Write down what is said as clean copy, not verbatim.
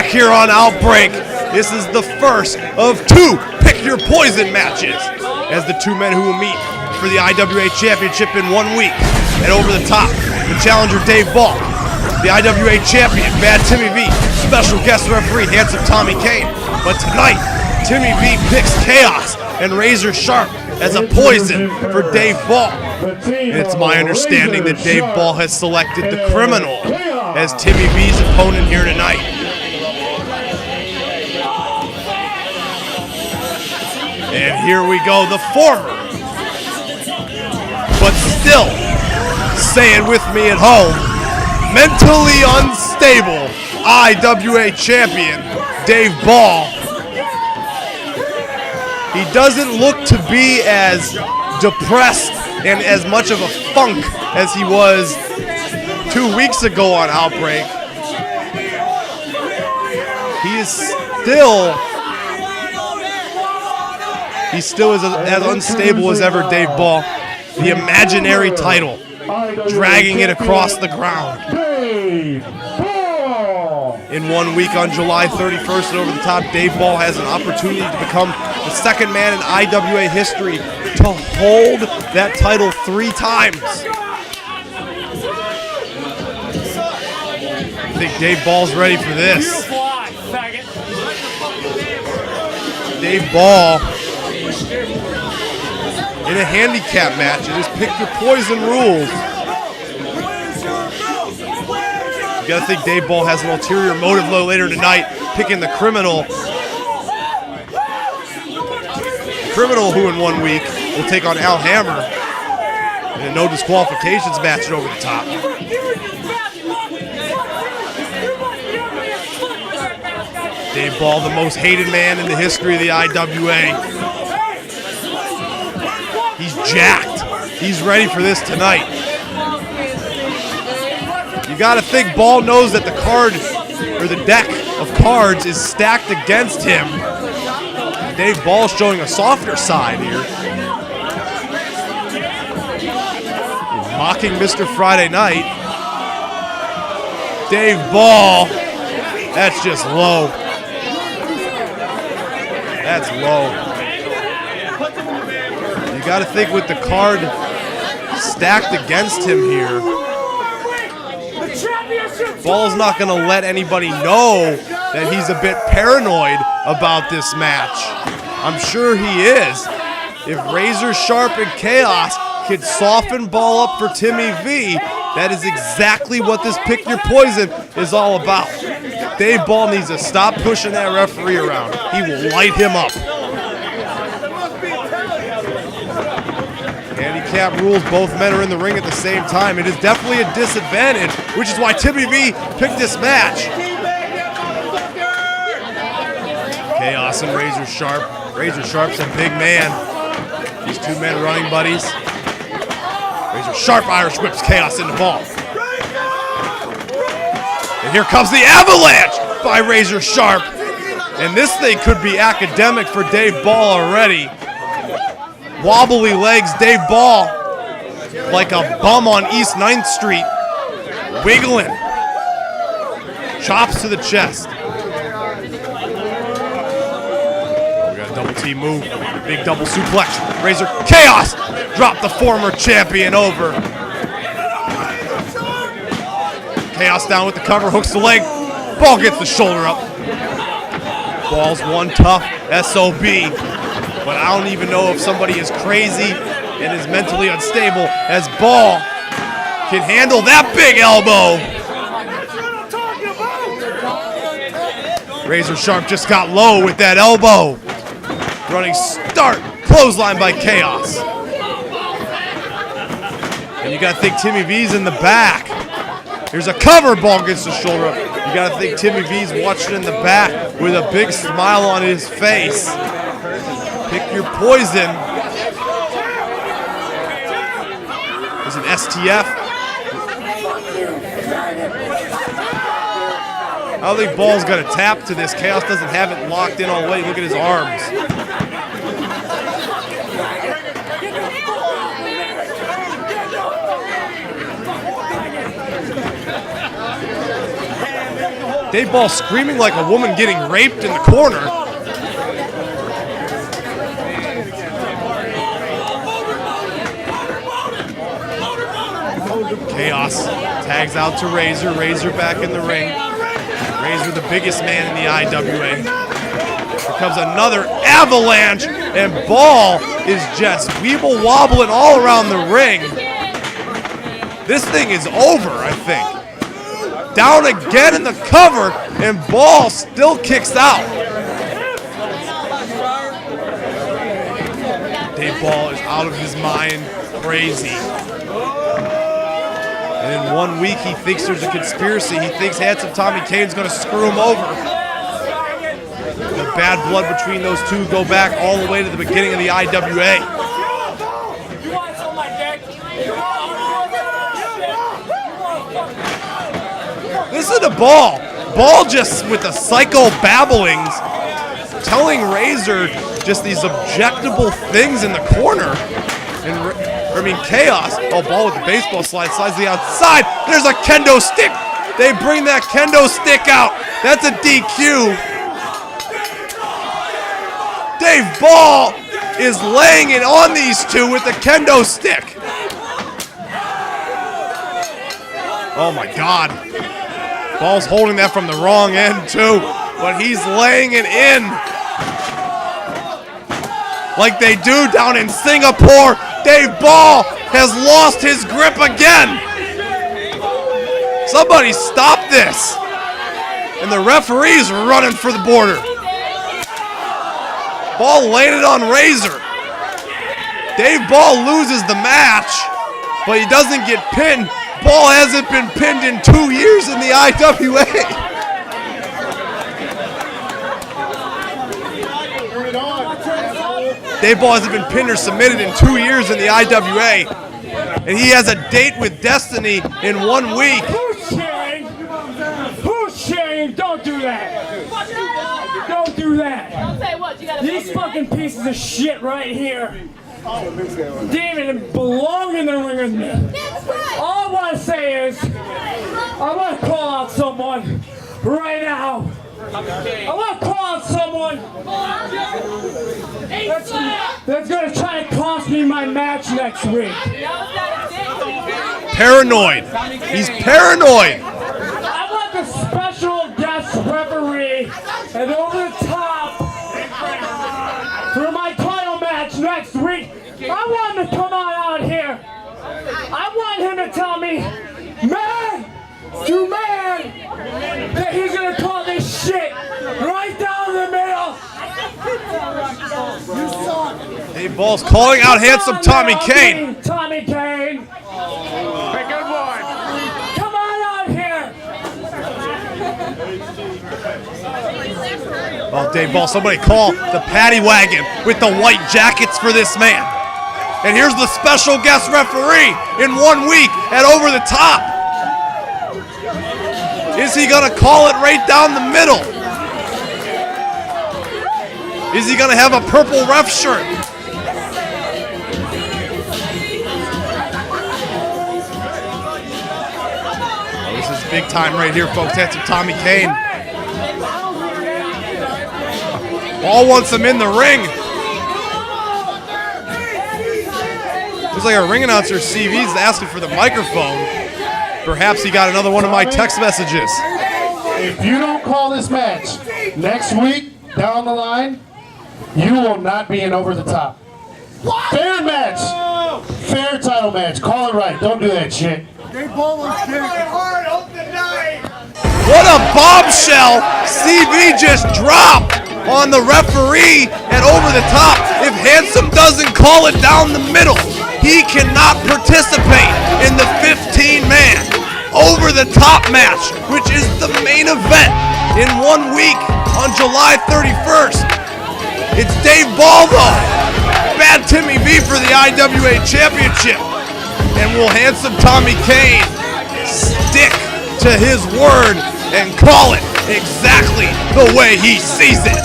back here on Outbreak. This is the first of two Pick Your Poison matches as the two men who will meet for the IWA Championship in 1 week. And over the top, the challenger Dave Ball, the IWA Champion, Bad Timmy V, special guest referee, Handsome Tommy Kane. But tonight, Timmy V picks Kaoz and RazorSharp as a poison for Dave Ball. And it's my understanding that Dave Ball has selected the Criminal as Timmy V's opponent here tonight. And here we go, the former, but still, say it with me at home, mentally unstable IWA champion, Dave Ball. He doesn't look to be as depressed and as much of a funk as he was 2 weeks ago on Outbreak. He is still as unstable as ever, Dave Ball. The imaginary title, dragging it across the ground. In 1 week on July 31st and over the top, Dave Ball has an opportunity to become the second man in IWA history to hold that title 3 times. I think Dave Ball's ready for this. Dave Ball in a handicap match. It is Pick Your Poison rules. You gotta think Dave Ball has an ulterior motive though later tonight, picking the Criminal. The Criminal, who in 1 week will take on Al Hammer in a no disqualifications match over the top. Dave Ball, the most hated man in the history of the IWA. He's jacked. He's ready for this tonight. You gotta think Ball knows that the card, or the deck of cards, is stacked against him. Dave Ball showing a softer side here. Mocking Mr. Friday Night. Dave Ball, that's just low. That's low. You got to think with the card stacked against him here, Ball's not going to let anybody know that he's a bit paranoid about this match. I'm sure he is. If RazorSharp and Kaoz could soften Ball up for Timmy V, that is exactly what this Pick Your Poison is all about. Dave Ball needs to stop pushing that referee around. He will light him up. Handicap rules, both men are in the ring at the same time. It is definitely a disadvantage, which is why Timmy V picked this match. Kaoz and RazorSharp. RazorSharp's a big man. These two men running buddies. RazorSharp Irish whips Kaoz into Ball. And here comes the avalanche by RazorSharp. And this thing could be academic for Dave Ball already. Wobbly legs, Dave Ball, like a bum on East 9th Street, wiggling. Chops to the chest. We got a double T move, big double suplex. Kaoz dropped the former champion over. Kaoz down with the cover, hooks the leg. Ball gets the shoulder up. Ball's one tough SOB. But I don't even know if somebody is crazy and is mentally unstable as Ball can handle that big elbow. RazorSharp just got low with that elbow. Running start, clothesline by Kaoz. And you gotta think Timmy V's in the back. Here's a cover, Ball gets the shoulder up. You gotta think Timmy V's watching in the back with a big smile on his face. Pick Your Poison. There's an STF. I don't think Ball's got a tap to this. Kaoz doesn't have it locked in all the way. Look at his arms. Dave Ball screaming like a woman getting raped in the corner. Kaoz tags out to Razor. Razor back in the ring. Razor, the biggest man in the IWA. Here comes another avalanche, and Ball is just weeble wobbling all around the ring. This thing is over, I think. Down again in the cover, and Ball still kicks out. Dave Ball is out of his mind, crazy. And in 1 week, he thinks there's a conspiracy. He thinks handsome Tommy Kane's going to screw him over. The bad blood between those two go back all the way to the beginning of the IWA. Listen to Ball. Ball just with the psycho babblings, telling Razor just these objectable things in the corner. And Kaoz, oh, Ball with the baseball slide, slides to the outside. There's a kendo stick. They bring that kendo stick out. That's a DQ. Dave Ball is laying it on these two with the kendo stick. Oh my God. Ball's holding that from the wrong end too, but he's laying it in. Like they do down in Singapore. Dave Ball has lost his grip again. Somebody stop this. And the referees are running for the border. Ball landed on Razor. Dave Ball loses the match, but he doesn't get pinned. Ball hasn't been pinned in 2 years in the IWA. Dave Ball hasn't been pinned or submitted in 2 years in the IWA. And he has a date with Destiny in 1 week. Who's cheering? Who's cheering? Don't do that. Don't do that. I'll tell you what, you gotta These fucking pieces of shit right here didn't even belong in the ring with me. All I want to say is, I want to call out someone right now. I want to call out someone that's going to try and cost me my match next week. Paranoid. He's paranoid. I want the special guest referee and over the top for my title match next week. I want him to come on out here. I want him to tell me, man to man, that he's going to call this shit right down the middle. You suck. Dave Ball's calling out handsome Tommy Kane. Tommy Kane. Hey, good one. Come on out here. Oh, Dave Ball, somebody call the paddy wagon with the white jackets for this man. And here's the special guest referee in 1 week at Over the Top. Is he gonna call it right down the middle? Is he gonna have a purple ref shirt? Oh, this is big time right here, folks. That's Tommy Kane. Ball wants him in the ring. Looks like our ring announcer, CV's asking for the microphone. Perhaps he got another one of my text messages. If you don't call this match next week down the line, you will not be in Over the Top. Fair match. Fair title match. Call it right. Don't do that shit. What a bombshell CV just dropped on the referee at Over the Top. If Handsome doesn't call it down the middle, he cannot participate in the 15-man Over the Top match, which is the main event in 1 week on July 31st. It's Dave Ball, though. Bad Timmy V for the IWA Championship. And will handsome Tommy Kane stick to his word and call it exactly the way he sees it?